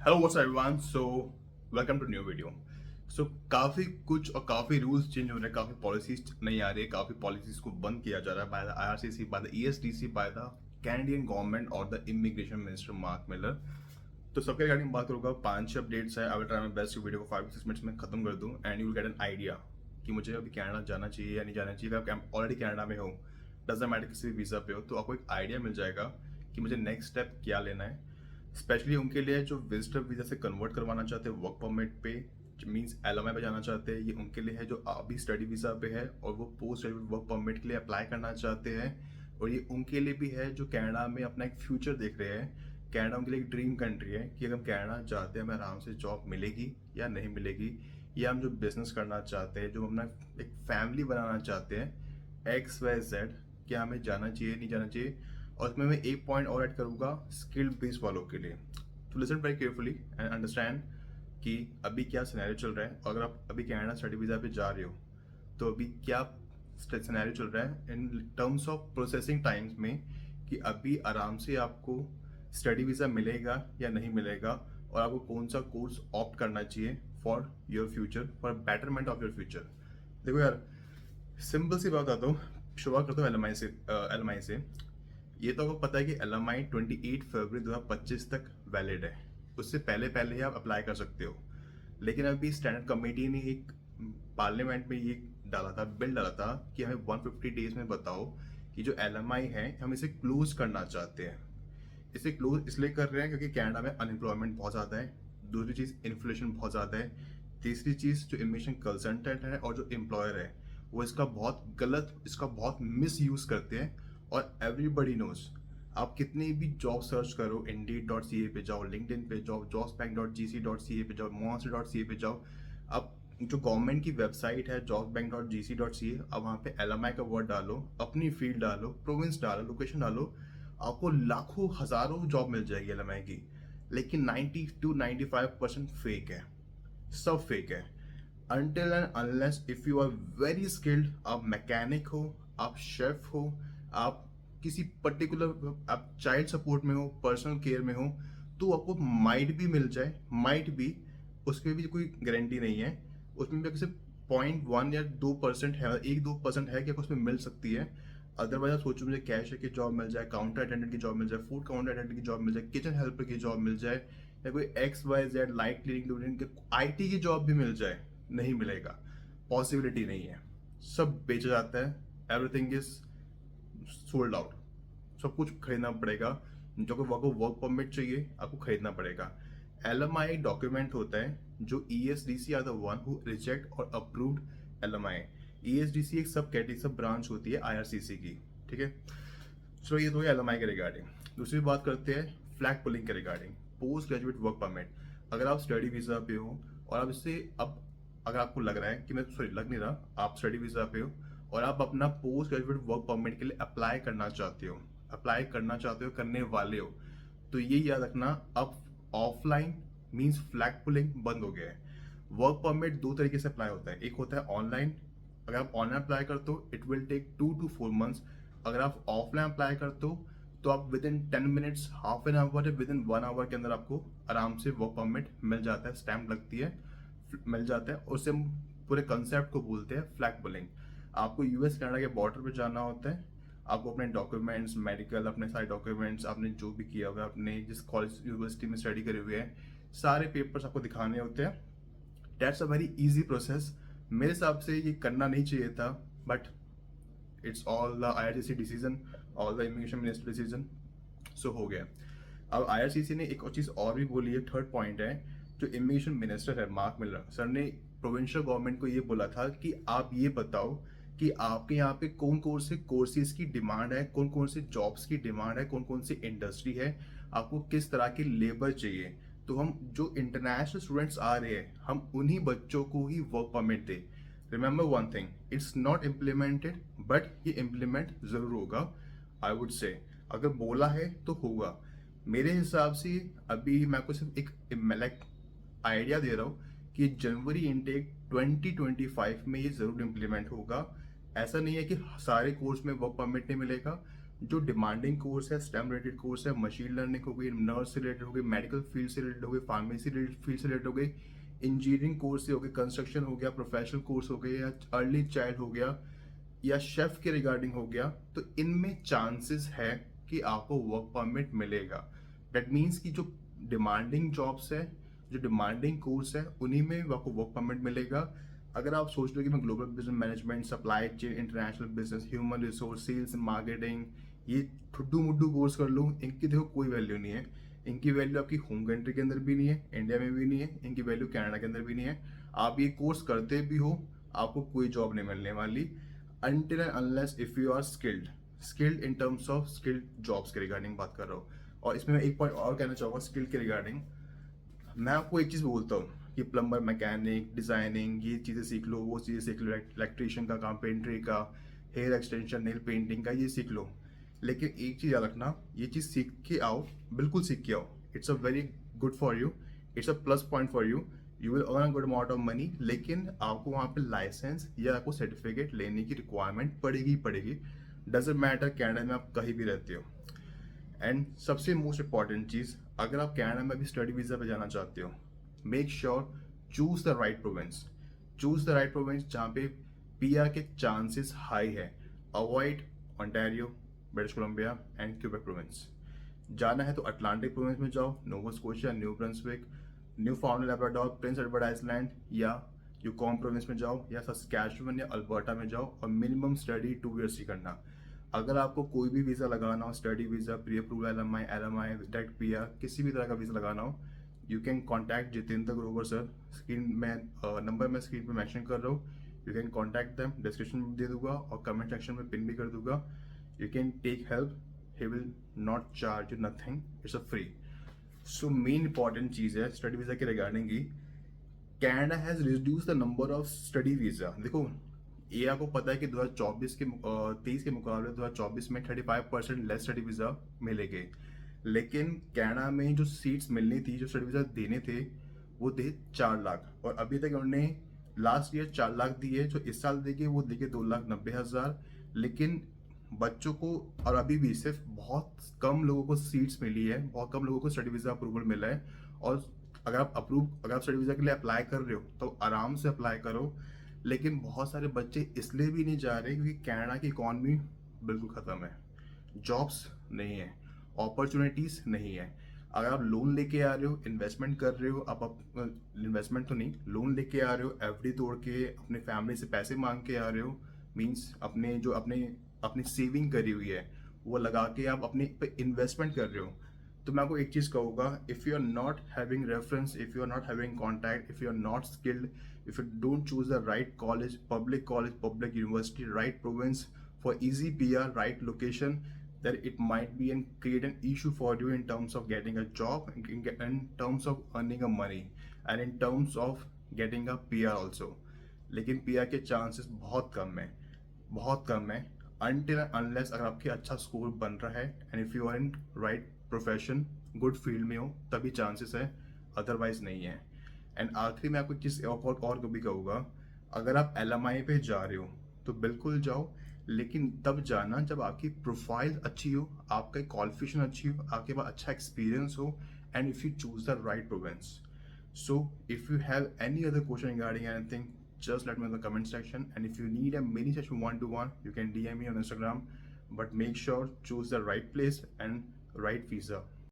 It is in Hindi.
Hello what's everyone so welcome to new video. So काफ़ी कुछ और काफ़ी रूल्स चेंज हो रहे हैं, काफ़ी पॉलिसीज नहीं आ रही है, काफ़ी पॉलिसीज को बंद किया जा रहा है by the IRCC, by the ESDC, by the Canadian government और the immigration minister Mark Miller. तो सबके रिगार्डिंग बात करूँगा। 5 अपडेट्स है। I will try my best video को 5 to 6 मिनट्स में खत्म कर दूँ and you will get an idea कि मुझे अभी कनाडा जाना चाहिए या नहीं जाना चाहिए। अगर आप ऑलरेडी कनाडा में हो, डजंट मैटर किसी भी वीज़ा पे हो, तो आपको एक आइडिया मिल जाएगा कि मुझे नेक्स्ट स्टेप क्या लेना है। स्पेशली उनके लिए जो विजिटर वीज़ा से कन्वर्ट करवाना चाहते हैं वर्क परमिट पे, मीन्स एलएमआई पे जाना चाहते हैं, ये उनके लिए है जो अभी स्टडी वीज़ा पे है और वो पोस्ट ग्रेजुएट वर्क परमिट के लिए अप्लाई करना चाहते हैं। और ये उनके लिए भी है जो कनाडा में अपना एक फ्यूचर देख रहे हैं। कनाडा उनके लिए एक ड्रीम कंट्री है कि अगर हम कनाडा जाते हैं हमें आराम से जॉब मिलेगी या नहीं मिलेगी, या हम जो बिजनेस करना चाहते हैं, जो हम अपना एक फैमिली बनाना चाहते हैं, एक्स वाई जेड, क्या हमें जाना चाहिए नहीं जाना चाहिए। और इसमें मैं एक पॉइंट और ऐड करूँगा स्किल्ड बेस वालों के लिए। तो listen very carefully and understand कि अभी क्या सिनेरियो चल रहा है। अगर आप अभी कनाडा स्टडी वीज़ा पे जा रहे हो तो अभी क्या सिनेरियो चल रहा है in terms of processing times में, कि अभी आराम से आपको स्टडी वीज़ा मिलेगा या नहीं मिलेगा, और आपको कौन सा कोर्स ऑप्ट करना चाहिए for your future, for betterment of your future. देखो यार, सिंपल सी बात आता हूँ, शुरुआत करता हूँ एल एम आई से। ये तो आपको पता है कि एल एम आई 28 फरवरी 2025 तक वैलिड है। उससे पहले पहले ही आप अप्लाई कर सकते हो। लेकिन अभी स्टैंडर्ड कमेटी ने एक पार्लियामेंट में ये बिल डाला था कि हमें 150 डेज में बताओ कि जो एल एम आई है हम इसे क्लोज करना चाहते हैं। इसे क्लोज इसलिए कर रहे हैं क्योंकि कनाडा में अनएम्प्लॉयमेंट बहुत ज़्यादा है। दूसरी चीज़, इन्फ्लेशन बहुत ज़्यादा है। तीसरी चीज़, जो इमिग्रेशन कंसल्टेंट है और जो एम्प्लॉयर है वो इसका बहुत मिस यूज़ करते हैं। और एवरीबडी नोज, आप कितनी भी जॉब सर्च करो, indeed.ca पे जाओ, लिंक्डइन पे जाओ, jobsbank.gc.ca पे जाओ, monster.ca पे जाओ, आप जो गवर्नमेंट की वेबसाइट है jobsbank.gc.ca, अब वहाँ पे एलएमआई का वर्ड डालो, अपनी फील्ड डालो, प्रोविंस डालो, लोकेशन डालो, आपको लाखों हजारों जॉब मिल जाएगी एलएमआई की। लेकिन 90 to 95% फेक है, सब फेक है। Until and unless if you are very skilled, आप मैकेनिक हो, आप शेफ हो, आप किसी पर्टिकुलर, आप चाइल्ड सपोर्ट में हो, पर्सनल केयर में हो, तो आपको माइट भी मिल जाए, माइट भी, उसके भी कोई गारंटी नहीं है। उसमें भी सिर्फ 0.1 या 2% है, 1-2% है कि आपको उसमें मिल सकती है। अदरवाइज आप सोचो मुझे कैशियर की जॉब मिल जाए, काउंटर अटेंडेंट की जॉब मिल जाए, फूड काउंटर अटेंडेंट की जॉब मिल जाए, किचन हेल्पर की जॉब मिल जाए, या कोई XYZ लाइट क्लीनिंग आईटी की जॉब भी मिल जाए, नहीं मिलेगा। पॉसिबिलिटी नहीं है। सब बेचा जाता है, एवरीथिंग इज सोल्ड आउट। सब कुछ खरीदना पड़ेगा। जो को आपको वर्क परमिट चाहिए आपको खरीदना पड़ेगा। एलएमआई डॉक्यूमेंट होता है जो ESDC are the one who reject और अप्रूव्ड एलएमआई। ईएसडीसी एक सब कैटेगरी, सब ब्रांच होती है आईआरसीसी की, ठीक है। सो ये तो एलएमआई के रिगार्डिंग। दूसरी बात करते हैं फ्लैग पुलिंग के regarding, post graduate work permit. अगर आप स्टडी वीज़ा पे हो और आप इससे अब, अगर आपको लग रहा है कि मैं, सॉरी लग नहीं रहा, आप स्टडी वीज़ा पे हो और आप अपना पोस्ट ग्रेजुएट वर्क परमिट के लिए अप्लाई करना चाहते हो, करने वाले हो, तो ये याद रखना, अब ऑफलाइन मींस फ्लैग पुलिंग बंद हो गया है। वर्क परमिट दो तरीके से अप्लाई होता है। एक होता है ऑनलाइन। अगर आप ऑनलाइन अप्लाई करते हो it will take 2 to 4 months। अगर आप ऑफलाइन अप्लाई करते हो तो आप with in 10 minutes, half an hour या विद इन 1 आवर के अंदर आपको आराम से वर्क परमिट मिल जाता है, स्टैम्प लगती है, मिल जाता है। उससे हम पूरे कंसेप्ट को बोलते हैं फ्लैग पुलिंग। आपको यूएस कनाडा के बॉर्डर पे जाना होता है, आपको अपने डॉक्यूमेंट्स, मेडिकल, अपने सारे डॉक्यूमेंट्स, आपने जो भी किया हुआ है, आपने जिस कॉलेज यूनिवर्सिटी में स्टडी करे हुए हैं, सारे पेपर्स आपको दिखाने होते हैं। That's a very easy process. मेरे हिसाब से ये करना नहीं चाहिए था, but it's all the IRCC decision, all the immigration minister decision. So हो गया। अब आईआरसीसी ने एक और चीज़ और भी बोली है, थर्ड पॉइंट है, जो इमिग्रेशन मिनिस्टर है मार्क मिलर सर ने प्रोविंशियल गवर्नमेंट को ये बोला था कि आप ये बताओ कि आपके यहाँ पे कौन कौन से कोर्सेज की डिमांड है, कौन कौन से जॉब्स की डिमांड है, कौन कौन सी इंडस्ट्री है, आपको किस तरह की लेबर चाहिए। तो हम जो इंटरनेशनल स्टूडेंट्स आ रहे हैं हम उन्हीं बच्चों को ही वर्क परमिट दे। Remember one thing, it's not implemented, but ये इम्प्लीमेंट जरूर होगा। आई वुड से अगर बोला है तो होगा। मेरे हिसाब से अभी मैं आपको सिर्फ एक लाइक आइडिया दे रहा हूँ कि जनवरी इनटेक 2025 में ये जरूर इम्प्लीमेंट होगा। ऐसा नहीं है कि सारे कोर्स में वर्क परमिट नहीं मिलेगा, जो डिमांडिंग कोर्स है, स्टेम रिलेटेड कोर्स है, मशीन लर्निंग हो गई, नर्स से रिलेटेड हो गई, मेडिकल फील्ड से रिलेटेड हो गई, फार्मेसी फील्ड से रिलेटेड हो गई, इंजीनियरिंग कोर्स से हो गई, कंस्ट्रक्शन हो गया, प्रोफेशनल कोर्स हो गया, या अर्ली चाइल्ड हो गया, या शेफ के रिगार्डिंग हो गया, तो इनमें चांसेस है कि आपको वर्क परमिट मिलेगा। दैट मीन्स कि जो डिमांडिंग जॉब्स है, जो डिमांडिंग कोर्स है, उन्हीं में आपको वर्क परमिट मिलेगा। अगर आप सोच रहे हो कि मैं global business management, supply chain, international business, human resource, sales, marketing, ये ठुड्डू मुड्डू कोर्स कर लूँ, इनकी देखो कोई वैल्यू नहीं है। इनकी वैल्यू आपकी होम कंट्री के अंदर भी नहीं है, इंडिया में भी नहीं है, इनकी वैल्यू कनाडा के अंदर भी नहीं है। आप ये कोर्स करते भी हो, आपको कोई जॉब नहीं मिलने वाली until and unless if you are skilled in terms of skilled jobs के रिगार्डिंग बात कर रहा हूँ। और इसमें मैं एक पॉइंट और कहना चाहूँगा स्किल के रिगार्डिंग। मैं आपको एक चीज़ बोलता हूँ कि प्लम्बर, मैकेनिक, डिज़ाइनिंग, ये चीज़ें सीख लो, वो चीज़ें सीख लो, इलेक्ट्रीशियन का काम, पेंट्री का, हेयर एक्सटेंशन, नेल पेंटिंग का, ये सीख लो। लेकिन एक चीज़ याद रखना, ये चीज़ सीख के आओ, बिल्कुल सीख के आओ, it's a very good for you, it's a plus point for you will earn good amount of money. लेकिन आपको वहाँ पे लाइसेंस या आपको सर्टिफिकेट लेने की रिक्वायरमेंट पड़ेगी ही पड़ेगी। डजेंट मैटर कनाडा में आप कहीं भी रहते हो। एंड सबसे मोस्ट इंपॉर्टेंट चीज़, अगर आप कनाडा में अभी स्टडी वीज़ा पे जाना चाहते हो, make sure choose the right province. Choose the right province जहाँ पे पीआर के चांसेस हाई है। Avoid Ontario, British Columbia and Quebec province. जाना है तो अटलांटिक प्रोविंस में जाओ, Nova Scotia, New Brunswick, new found Labrador, Prince Edward Island, या यूकॉन प्रोविंस में जाओ, या सस्कैचुअन या अल्बर्टा में जाओ, और मिनिमम स्टडी 2 ईयर्स ही करना। अगर आपको कोई भी वीज़ा लगाना हो, study visa, pre approval, L M I, direct PR, किसी भी तरह का वीज़ा लगाना हो, you can contact Jitendra Grover sir. Screen में नंबर मैं स्क्रीन पे मेंशन कर रहा हूँ, you can contact them, description में दे दूंगा और कमेंट सेक्शन में पिन भी कर दूंगा। You can take help, he will not charge you nothing, it's a free. So main important चीज़ है स्टडी वीज़ा के रिगार्डिंग ही, Canada has reduce the number of study visa. देखो, ये आपको पता है कि 2024 के 23 के मुकाबले 2024 में 35% लेस स्टडी वीज़ा मिलेंगे। लेकिन कनाडा में जो सीट्स मिलनी थी, जो स्टडी वीज़ा देने थे, वो थे 4 लाख, और अभी तक उन्होंने लास्ट ईयर 4 लाख दिए। जो इस साल देंगे वो देंगे 2,90,000। लेकिन बच्चों को, और अभी भी सिर्फ बहुत कम लोगों को सीट्स मिली है, बहुत कम लोगों को स्टडी वीज़ा अप्रूवल मिला है। और अगर आप स्टडी वीज़ा के लिए अप्लाई कर रहे हो तो आराम से अप्लाई करो। लेकिन बहुत सारे बच्चे इसलिए भी नहीं जा रहे क्योंकि कनाडा की इकॉनमी बिल्कुल ख़त्म है, जॉब्स नहीं है, अपॉर्चुनिटीज़ नहीं है। अगर आप लोन लेके आ रहे हो, इन्वेस्टमेंट कर रहे हो, आप इन्वेस्टमेंट तो नहीं, लोन लेके आ रहे हो, एफडी तोड़ के अपने फैमिली से पैसे मांग के आ रहे हो, मीन्स अपनी सेविंग करी हुई है वो लगा के आप अपने पे इन्वेस्टमेंट कर रहे हो। तो मैं आपको एक चीज़ कहूँगा, if you are not having reference, if you are not having contact, if you are not skilled, if you don't choose the right college, public university, right province for easy PR, right location, then it might be and create an issue for you in terms of getting a job, in terms of earning a money, and in terms of getting a PR also. लेकिन PR के चांसेस बहुत कम है, बहुत कम है, until and unless अगर आपके अच्छा स्कोर बन रहा है and if you are in right profession, good field में हो, तभी चांसेस है, अदरवाइज नहीं है। एंड आखिरी में आपको एक चीज़ और कभी कहूँगा, अगर आप LMI पे जा रहे हो तो बिल्कुल जाओ, लेकिन तब जाना जब आपकी प्रोफाइल अच्छी हो, आपका क्वालिफिकेशन अच्छी हो, आपके पास अच्छा एक्सपीरियंस हो, and if you choose the right province. So if you have any other question regarding anything, just let me know in the comment section, and if you need a mini session 1-to-1, you can DM me on Instagram, but make sure choose the right place and right visa.